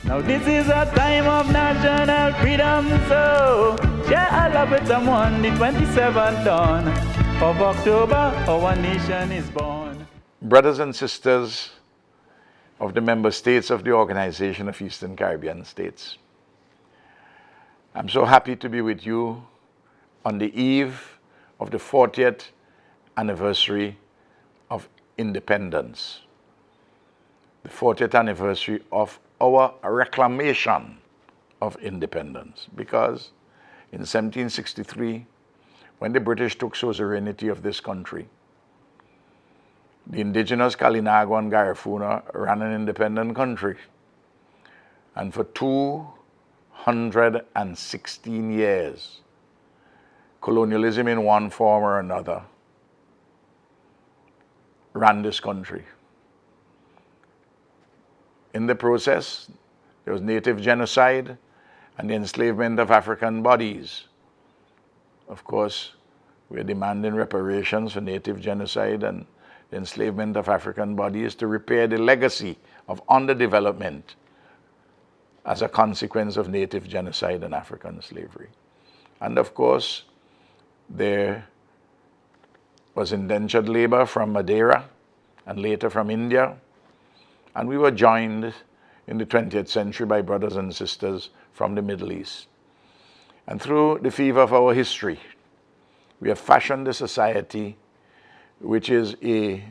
Now this is a time of national freedom, so share our love with someone. The 27th dawn of October, our nation is born. Brothers and sisters of the member states of the Organization of Eastern Caribbean States, I'm so happy to be with you on the eve of the 40th anniversary of independence, the 40th anniversary of our reclamation of independence. Because in 1763, when the British took suzerainty of this country, the indigenous Kalinago and Garifuna ran an independent country. And for 216 years, colonialism in one form or another ran this country. In the process, there was native genocide and the enslavement of African bodies. Of course, we are demanding reparations for native genocide and the enslavement of African bodies to repair the legacy of underdevelopment as a consequence of native genocide and African slavery. And of course, there was indentured labor from Madeira and later from India. And we were joined in the 20th century by brothers and sisters from the Middle East. And through the fever of our history, we have fashioned a society which is a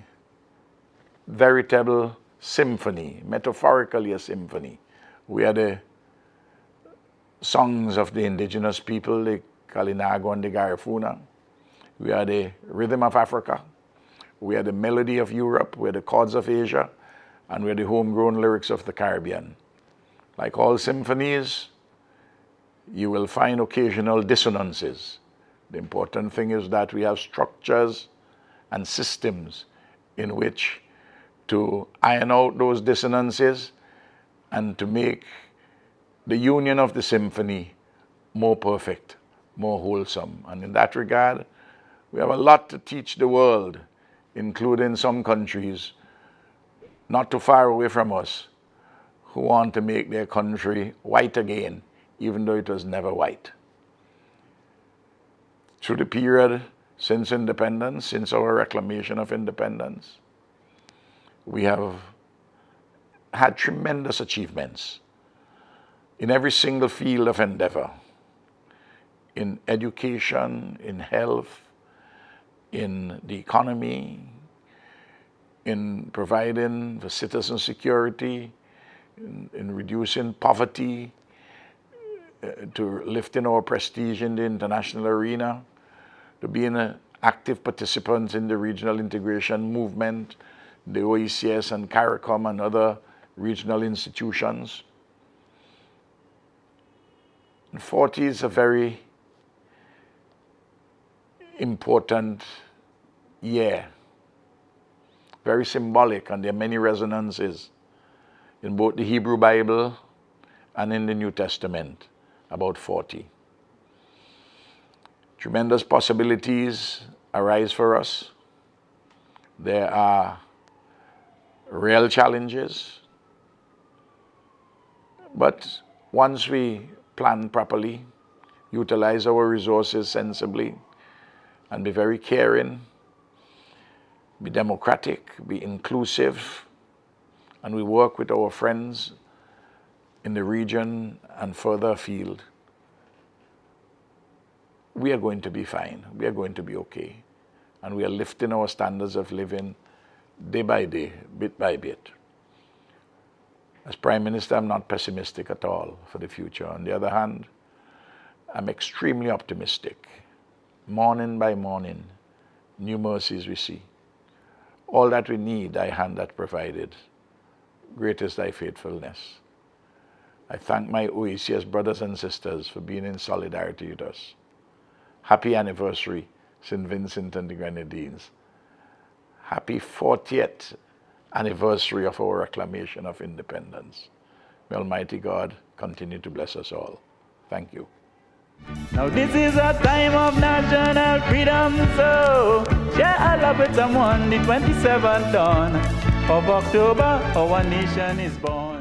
veritable symphony, metaphorically a symphony. We are the songs of the indigenous people, the Kalinago and the Garifuna. We are the rhythm of Africa. We are the melody of Europe. We are the chords of Asia. And we're the homegrown lyrics of the Caribbean. Like all symphonies, you will find occasional dissonances. The important thing is that we have structures and systems in which to iron out those dissonances and to make the union of the symphony more perfect, more wholesome. And in that regard, we have a lot to teach the world, including some countries not too far away from us, who want to make their country white again, even though it was never white. Through the period since independence, since our reclamation of independence, we have had tremendous achievements in every single field of endeavor, in education, in health, in the economy, in providing for citizen security, in reducing poverty, to lifting our prestige in the international arena, to being an active participant in the regional integration movement, the OECS and CARICOM and other regional institutions. And 40 is a very important year, very symbolic, and there are many resonances in both the Hebrew Bible and in the New Testament about 40. Tremendous possibilities arise for us. There are real challenges, but once we plan properly, utilize our resources sensibly, and be very caring, be democratic, be inclusive, and we work with our friends in the region and further afield, we are going to be fine. We are going to be okay. And we are lifting our standards of living day by day, bit by bit. As Prime Minister, I'm not pessimistic at all for the future. On the other hand, I'm extremely optimistic. Morning by morning, new mercies we see. All that we need, thy hand hath provided. Great is thy faithfulness. I thank my OECS brothers and sisters for being in solidarity with us. Happy anniversary, St. Vincent and the Grenadines. Happy 40th anniversary of our reclamation of independence. May Almighty God continue to bless us all. Thank you. Now this is a time of national freedom, so share our love with someone. The 27th dawn of October, our nation is born.